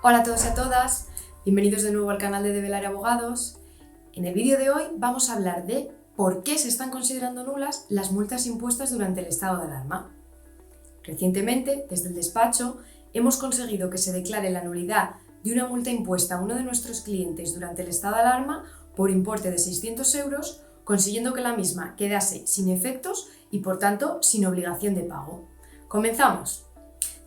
Hola a todos y a todas, bienvenidos de nuevo al canal de Develar Abogados. En el vídeo de hoy vamos a hablar de por qué se están considerando nulas las multas impuestas durante el estado de alarma. Recientemente, desde el despacho, hemos conseguido que se declare la nulidad de una multa impuesta a uno de nuestros clientes durante el estado de alarma por importe de 600 €, consiguiendo que la misma quedase sin efectos y por tanto sin obligación de pago. ¡Comenzamos!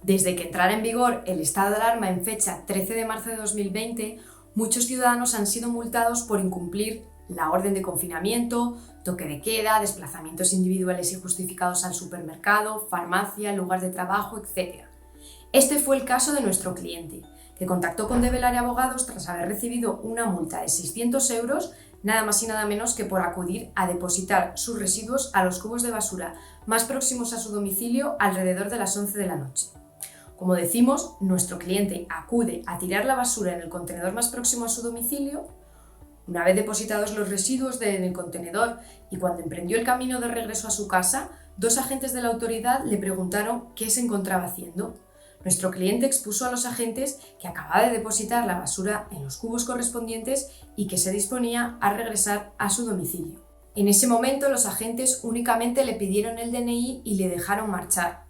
Desde que entrara en vigor el estado de alarma en fecha 13 de marzo de 2020, muchos ciudadanos han sido multados por incumplir la orden de confinamiento, toque de queda, desplazamientos individuales y justificados al supermercado, farmacia, lugar de trabajo, etc. Este fue el caso de nuestro cliente, que contactó con Develar Abogados tras haber recibido una multa de 600 €, nada más y nada menos que por acudir a depositar sus residuos a los cubos de basura más próximos a su domicilio alrededor de las 11 de la noche. Como decimos, nuestro cliente acude a tirar la basura en el contenedor más próximo a su domicilio. Una vez depositados los residuos en el contenedor y cuando emprendió el camino de regreso a su casa, dos agentes de la autoridad le preguntaron qué se encontraba haciendo. Nuestro cliente expuso a los agentes que acababa de depositar la basura en los cubos correspondientes y que se disponía a regresar a su domicilio. En ese momento, los agentes únicamente le pidieron el DNI y le dejaron marchar.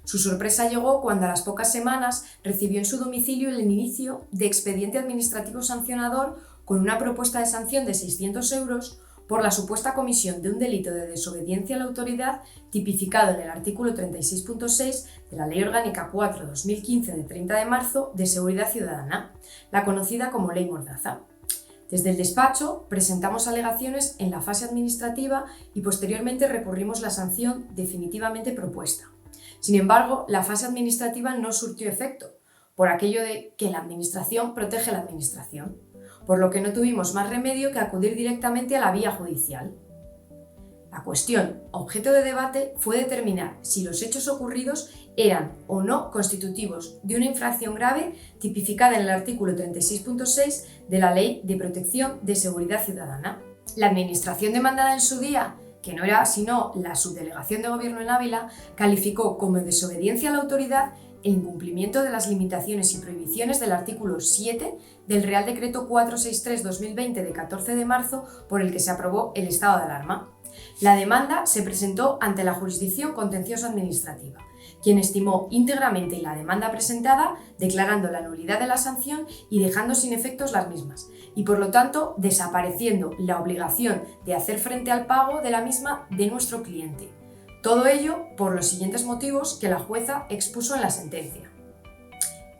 Su sorpresa llegó cuando a las pocas semanas recibió en su domicilio el inicio de expediente administrativo sancionador con una propuesta de sanción de 600 € por la supuesta comisión de un delito de desobediencia a la autoridad tipificado en el artículo 36.6 de la Ley Orgánica 4/2015 de 30 de marzo de Seguridad Ciudadana, la conocida como Ley Mordaza. Desde el despacho presentamos alegaciones en la fase administrativa y posteriormente recurrimos la sanción definitivamente propuesta. Sin embargo, la fase administrativa no surtió efecto, por aquello de que la Administración protege la Administración, por lo que no tuvimos más remedio que acudir directamente a la vía judicial. La cuestión objeto de debate fue determinar si los hechos ocurridos eran o no constitutivos de una infracción grave tipificada en el artículo 36.6 de la Ley de Protección de Seguridad Ciudadana. La Administración demandada en su día, que no era sino la Subdelegación de Gobierno en Ávila, calificó como desobediencia a la autoridad el incumplimiento de las limitaciones y prohibiciones del artículo 7 del Real Decreto 463/2020 de 14 de marzo por el que se aprobó el estado de alarma. La demanda se presentó ante la Jurisdicción Contencioso Administrativa, quien estimó íntegramente la demanda presentada, declarando la nulidad de la sanción y dejando sin efectos las mismas, y por lo tanto desapareciendo la obligación de hacer frente al pago de la misma de nuestro cliente. Todo ello por los siguientes motivos que la jueza expuso en la sentencia.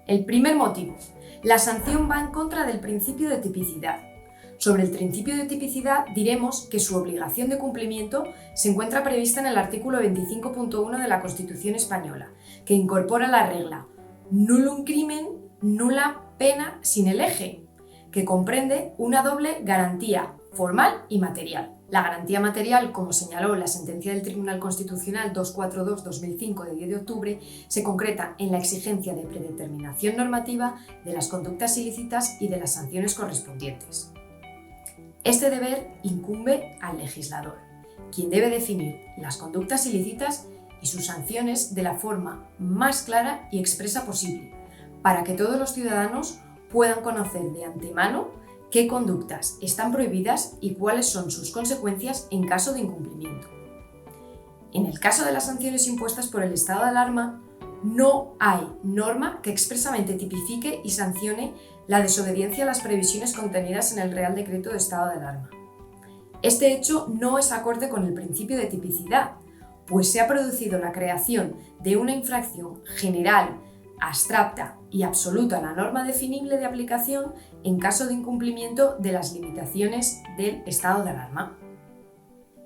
El primer motivo: la sanción va en contra del principio de tipicidad. Sobre el principio de tipicidad diremos que su obligación de cumplimiento se encuentra prevista en el artículo 25.1 de la Constitución española, que incorpora la regla nullum crimen, nulla pena sine lege, que comprende una doble garantía formal y material. La garantía material, como señaló la sentencia del Tribunal Constitucional 242/2005 de 10 de octubre, se concreta en la exigencia de predeterminación normativa de las conductas ilícitas y de las sanciones correspondientes. Este deber incumbe al legislador, quien debe definir las conductas ilícitas y sus sanciones de la forma más clara y expresa posible, para que todos los ciudadanos puedan conocer de antemano qué conductas están prohibidas y cuáles son sus consecuencias en caso de incumplimiento. En el caso de las sanciones impuestas por el estado de alarma, no hay norma que expresamente tipifique y sancione la desobediencia a las previsiones contenidas en el Real Decreto de Estado de Alarma. Este hecho no es acorde con el principio de tipicidad, pues se ha producido la creación de una infracción general, abstracta y absoluta a la norma definible de aplicación en caso de incumplimiento de las limitaciones del estado de alarma.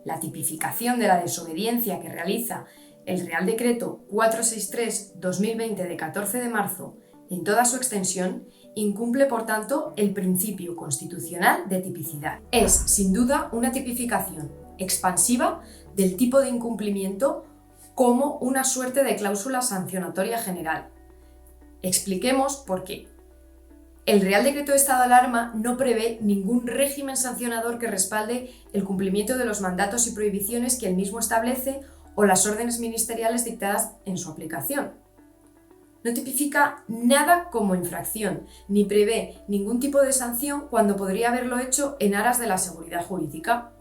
La tipificación de la desobediencia que realiza el Real Decreto 463/2020 de 14 de marzo en toda su extensión incumple, por tanto, el principio constitucional de tipicidad. Es, sin duda, una tipificación expansiva del tipo de incumplimiento como una suerte de cláusula sancionatoria general. Expliquemos por qué. El Real Decreto de Estado de Alarma no prevé ningún régimen sancionador que respalde el cumplimiento de los mandatos y prohibiciones que el mismo establece o las órdenes ministeriales dictadas en su aplicación. No tipifica nada como infracción, ni prevé ningún tipo de sanción cuando podría haberlo hecho en aras de la seguridad jurídica.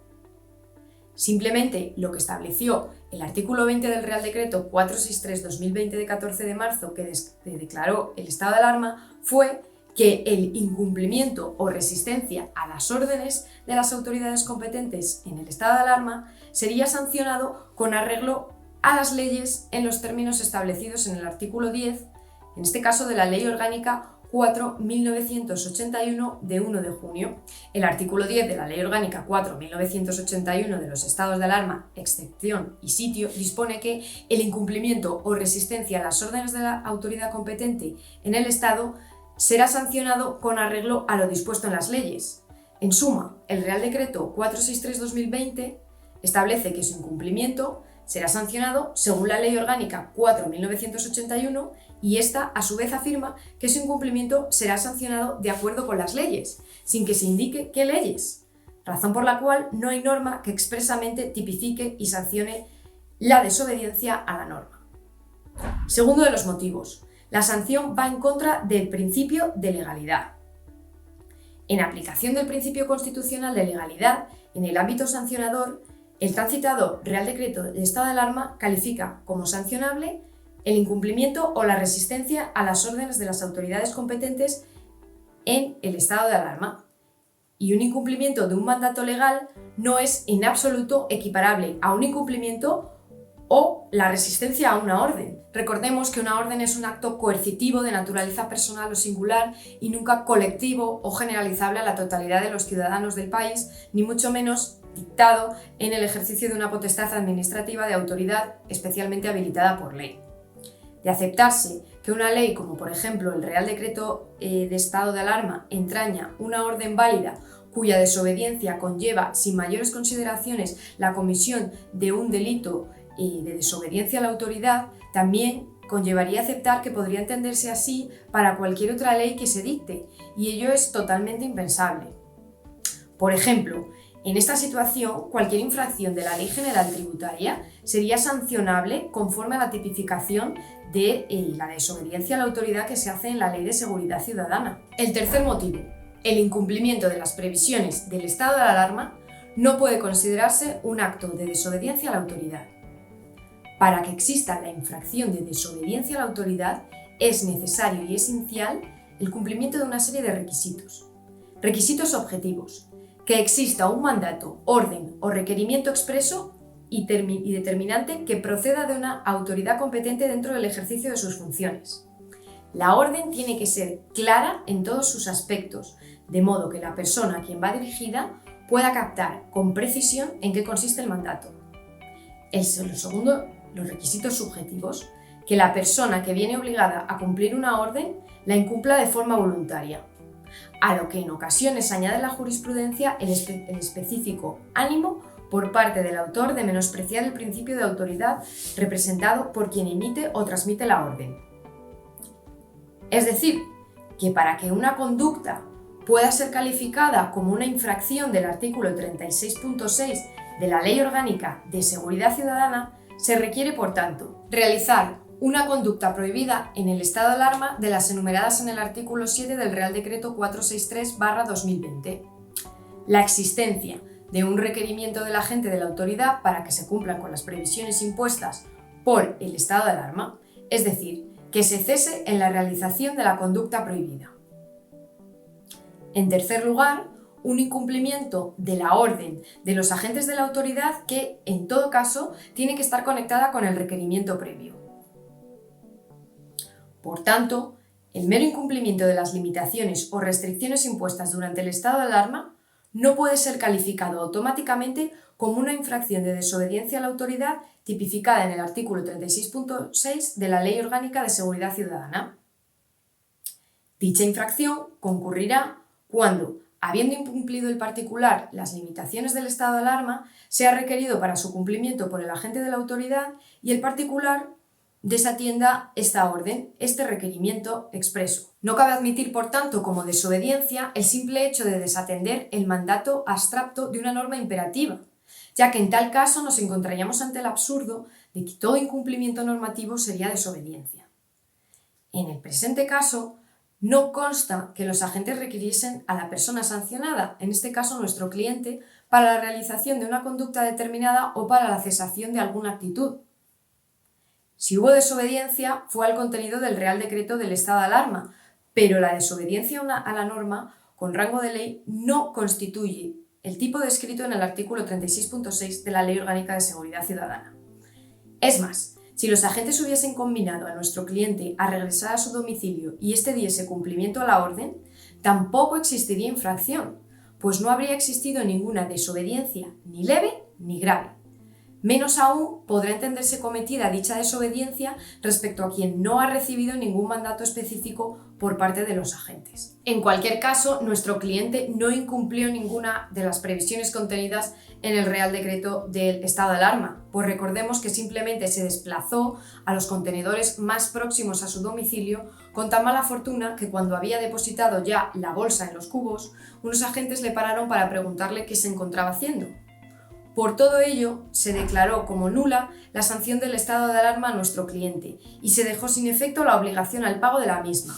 Simplemente lo que estableció el artículo 20 del Real Decreto 463/2020 de 14 de marzo que declaró el estado de alarma fue que el incumplimiento o resistencia a las órdenes de las autoridades competentes en el estado de alarma sería sancionado con arreglo a las leyes en los términos establecidos en el artículo 10, en este caso de la Ley Orgánica 4.1981 de 1 de junio. El artículo 10 de la Ley Orgánica 4.1981 de los estados de alarma, excepción y sitio dispone que el incumplimiento o resistencia a las órdenes de la autoridad competente en el estado será sancionado con arreglo a lo dispuesto en las leyes. En suma, el Real Decreto 463/2020 establece que su incumplimiento será sancionado según la Ley Orgánica 4.1981 y esta, a su vez, afirma que su incumplimiento será sancionado de acuerdo con las leyes, sin que se indique qué leyes, razón por la cual no hay norma que expresamente tipifique y sancione la desobediencia a la norma. Segundo de los motivos, la sanción va en contra del principio de legalidad. En aplicación del principio constitucional de legalidad, en el ámbito sancionador, el tan citado Real Decreto de estado de alarma califica como sancionable el incumplimiento o la resistencia a las órdenes de las autoridades competentes en el estado de alarma. Y un incumplimiento de un mandato legal no es en absoluto equiparable a un incumplimiento o la resistencia a una orden. Recordemos que una orden es un acto coercitivo de naturaleza personal o singular y nunca colectivo o generalizable a la totalidad de los ciudadanos del país, ni mucho menos dictado en el ejercicio de una potestad administrativa de autoridad especialmente habilitada por ley. De aceptarse que una ley, como por ejemplo el Real Decreto de Estado de Alarma, entraña una orden válida cuya desobediencia conlleva, sin mayores consideraciones, la comisión de un delito de desobediencia a la autoridad, también conllevaría aceptar que podría entenderse así para cualquier otra ley que se dicte, y ello es totalmente impensable. Por ejemplo, en esta situación, cualquier infracción de la Ley General Tributaria sería sancionable conforme a la tipificación de la desobediencia a la autoridad que se hace en la Ley de Seguridad Ciudadana. El tercer motivo, el incumplimiento de las previsiones del estado de alarma no puede considerarse un acto de desobediencia a la autoridad. Para que exista la infracción de desobediencia a la autoridad, es necesario y esencial el cumplimiento de una serie de requisitos. Requisitos objetivos: que exista un mandato, orden o requerimiento expreso y determinante que proceda de una autoridad competente dentro del ejercicio de sus funciones. La orden tiene que ser clara en todos sus aspectos, de modo que la persona a quien va dirigida pueda captar con precisión en qué consiste el mandato. Los requisitos subjetivos: que la persona que viene obligada a cumplir una orden la incumpla de forma voluntaria, a lo que en ocasiones añade la jurisprudencia el específico ánimo por parte del autor de menospreciar el principio de autoridad representado por quien emite o transmite la orden. Es decir, que para que una conducta pueda ser calificada como una infracción del artículo 36.6 de la Ley Orgánica de Seguridad Ciudadana, se requiere, por tanto, realizar una conducta prohibida en el estado de alarma de las enumeradas en el artículo 7 del Real Decreto 463/2020, la existencia de un requerimiento del agente de la autoridad para que se cumplan con las previsiones impuestas por el estado de alarma, es decir, que se cese en la realización de la conducta prohibida. En tercer lugar, un incumplimiento de la orden de los agentes de la autoridad que, en todo caso, tiene que estar conectada con el requerimiento previo. Por tanto, el mero incumplimiento de las limitaciones o restricciones impuestas durante el estado de alarma no puede ser calificado automáticamente como una infracción de desobediencia a la autoridad tipificada en el artículo 36.6 de la Ley Orgánica de Seguridad Ciudadana. Dicha infracción concurrirá cuando, habiendo incumplido el particular las limitaciones del estado de alarma, sea requerido para su cumplimiento por el agente de la autoridad y el particular desatienda esta orden, este requerimiento expreso. No cabe admitir, por tanto, como desobediencia el simple hecho de desatender el mandato abstracto de una norma imperativa, ya que en tal caso nos encontraríamos ante el absurdo de que todo incumplimiento normativo sería desobediencia. En el presente caso, no consta que los agentes requiriesen a la persona sancionada, en este caso nuestro cliente, para la realización de una conducta determinada o para la cesación de alguna actitud. Si hubo desobediencia, fue al contenido del Real Decreto del estado de alarma, pero la desobediencia a la norma con rango de ley no constituye el tipo descrito en el artículo 36.6 de la Ley Orgánica de Seguridad Ciudadana. Es más, si los agentes hubiesen combinado a nuestro cliente a regresar a su domicilio y éste diese cumplimiento a la orden, tampoco existiría infracción, pues no habría existido ninguna desobediencia ni leve ni grave. Menos aún podrá entenderse cometida dicha desobediencia respecto a quien no ha recibido ningún mandato específico por parte de los agentes. En cualquier caso, nuestro cliente no incumplió ninguna de las previsiones contenidas en el Real Decreto del estado de alarma, pues recordemos que simplemente se desplazó a los contenedores más próximos a su domicilio con tan mala fortuna que cuando había depositado ya la bolsa en los cubos, unos agentes le pararon para preguntarle qué se encontraba haciendo. Por todo ello, se declaró como nula la sanción del estado de alarma a nuestro cliente y se dejó sin efecto la obligación al pago de la misma.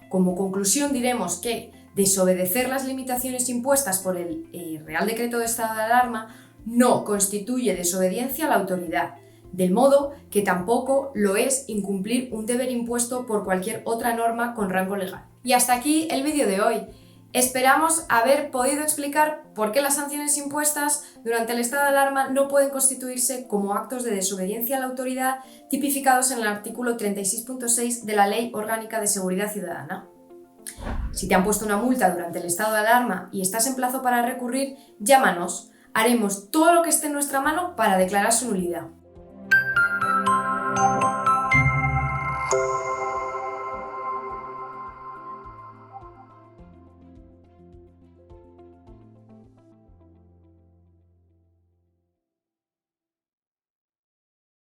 Como conclusión diremos que desobedecer las limitaciones impuestas por el Real Decreto de estado de alarma no constituye desobediencia a la autoridad, del modo que tampoco lo es incumplir un deber impuesto por cualquier otra norma con rango legal. Y hasta aquí el vídeo de hoy. Esperamos haber podido explicar por qué las sanciones impuestas durante el estado de alarma no pueden constituirse como actos de desobediencia a la autoridad tipificados en el artículo 36.6 de la Ley Orgánica de Seguridad Ciudadana. Si te han puesto una multa durante el estado de alarma y estás en plazo para recurrir, llámanos. Haremos todo lo que esté en nuestra mano para declarar su nulidad.